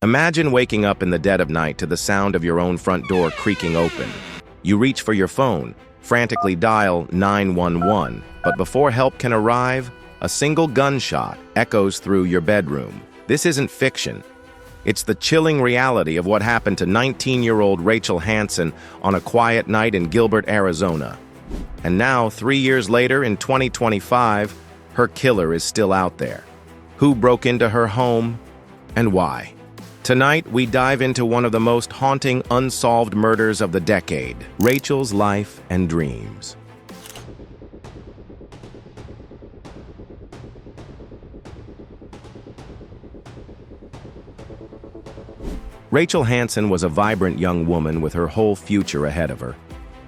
Imagine waking up in the dead of night to the sound of your own front door creaking open. You reach for your phone, frantically dial 911, but before help can arrive, a single gunshot echoes through your bedroom. This isn't fiction. It's the chilling reality of what happened to 19-year-old Rachel Hansen on a quiet night in Gilbert, Arizona. And now, 3 years later, in 2025, her killer is still out there. Who broke into her home, and why? Tonight, we dive into one of the most haunting, unsolved murders of the decade, Rachel's life and dreams. Rachel Hansen was a vibrant young woman with her whole future ahead of her.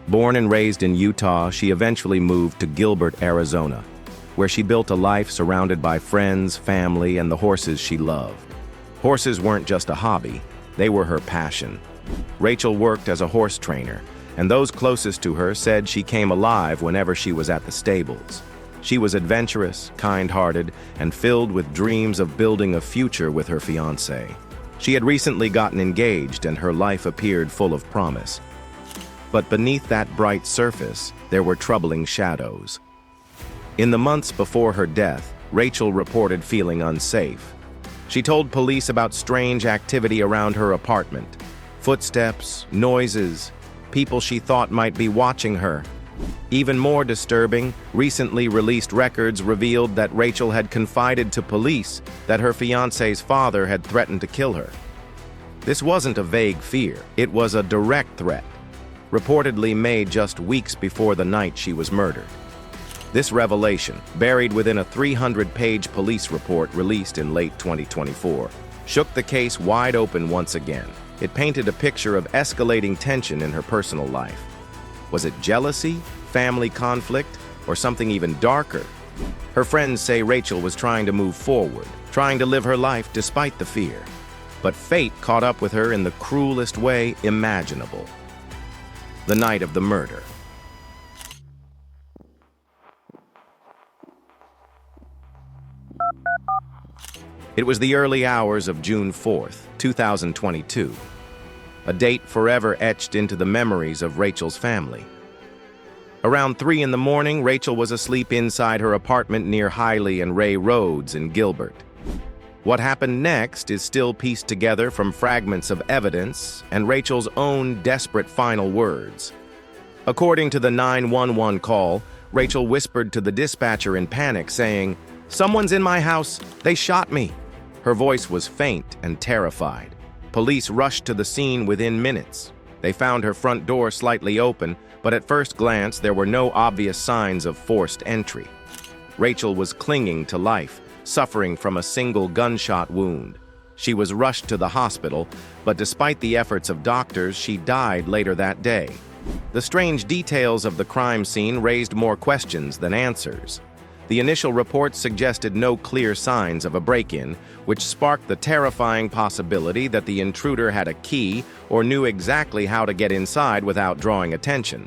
Born and raised in Utah, she eventually moved to Gilbert, Arizona, where she built a life surrounded by friends, family, and the horses she loved. Horses weren't just a hobby, they were her passion. Rachel worked as a horse trainer, and those closest to her said she came alive whenever she was at the stables. She was adventurous, kind-hearted, and filled with dreams of building a future with her fiancé. She had recently gotten engaged, and her life appeared full of promise. But beneath that bright surface, there were troubling shadows. In the months before her death, Rachel reported feeling unsafe. She told police about strange activity around her apartment. Footsteps, noises, people she thought might be watching her. Even more disturbing, recently released records revealed that Rachel had confided to police that her fiancé's father had threatened to kill her. This wasn't a vague fear, it was a direct threat, reportedly made just weeks before the night she was murdered. This revelation, buried within a 300-page police report released in late 2024, shook the case wide open once again. It painted a picture of escalating tension in her personal life. Was it jealousy, family conflict, or something even darker? Her friends say Rachel was trying to move forward, trying to live her life despite the fear. But fate caught up with her in the cruelest way imaginable. The night of the murder. It was the early hours of June 4th, 2022. A date forever etched into the memories of Rachel's family. Around 3 in the morning, Rachel was asleep inside her apartment near Hiley and Ray Roads in Gilbert. What happened next is still pieced together from fragments of evidence and Rachel's own desperate final words. According to the 911 call, Rachel whispered to the dispatcher in panic, saying, "Someone's in my house, they shot me." Her voice was faint and terrified. Police rushed to the scene within minutes. They found her front door slightly open, but at first glance there were no obvious signs of forced entry. Rachel was clinging to life, suffering from a single gunshot wound. She was rushed to the hospital, but despite the efforts of doctors, she died later that day. The strange details of the crime scene raised more questions than answers. The initial reports suggested no clear signs of a break-in, which sparked the terrifying possibility that the intruder had a key or knew exactly how to get inside without drawing attention.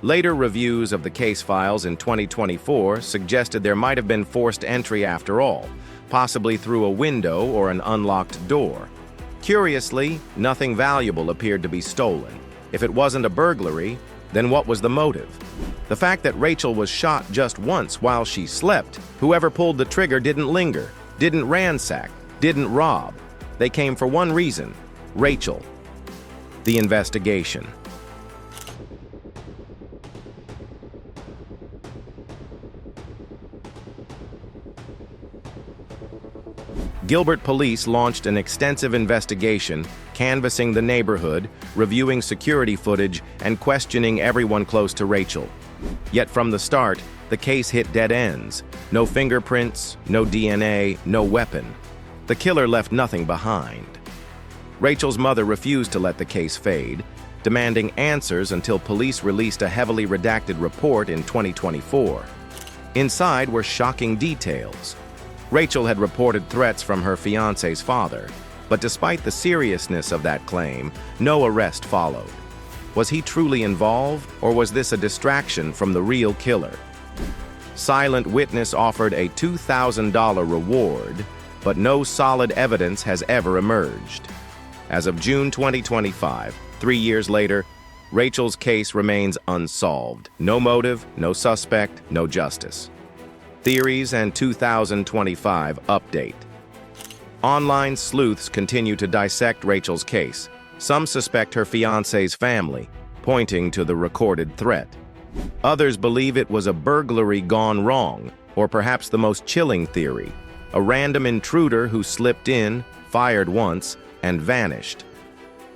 Later reviews of the case files in 2024 suggested there might have been forced entry after all, possibly through a window or an unlocked door. Curiously, nothing valuable appeared to be stolen. If it wasn't a burglary, then what was the motive? The fact that Rachel was shot just once while she slept, whoever pulled the trigger didn't linger, didn't ransack, didn't rob. They came for one reason: Rachel. The investigation. Gilbert police launched an extensive investigation, canvassing the neighborhood, reviewing security footage, and questioning everyone close to Rachel. Yet from the start, the case hit dead ends. No fingerprints, no DNA, no weapon. The killer left nothing behind. Rachel's mother refused to let the case fade, demanding answers until police released a heavily redacted report in 2024. Inside were shocking details. Rachel had reported threats from her fiancé's father, but despite the seriousness of that claim, no arrest followed. Was he truly involved, or was this a distraction from the real killer? Silent Witness offered a $2,000 reward, but no solid evidence has ever emerged. As of June 2025, 3 years later, Rachel's case remains unsolved. No motive, no suspect, no justice. Theories and 2025 update. Online sleuths continue to dissect Rachel's case. Some suspect her fiancé's family, pointing to the recorded threat. Others believe it was a burglary gone wrong, or perhaps the most chilling theory, a random intruder who slipped in, fired once, and vanished.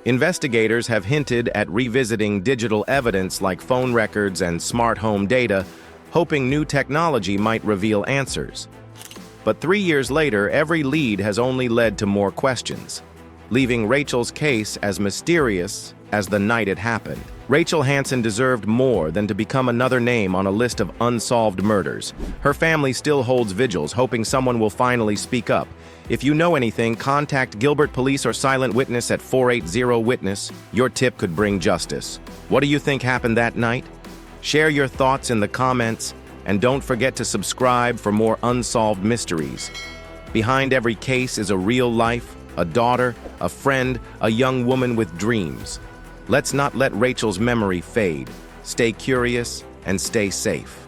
Investigators have hinted at revisiting digital evidence like phone records and smart home data, hoping new technology might reveal answers. But 3 years later, every lead has only led to more questions, leaving Rachel's case as mysterious as the night it happened. Rachel Hansen deserved more than to become another name on a list of unsolved murders. Her family still holds vigils, hoping someone will finally speak up. If you know anything, contact Gilbert Police or Silent Witness at 480-WITNESS. Your tip could bring justice. What do you think happened that night? Share your thoughts in the comments, and don't forget to subscribe for more unsolved mysteries. Behind every case is a real life, a daughter, a friend, a young woman with dreams. Let's not let Rachel's memory fade. Stay curious and stay safe.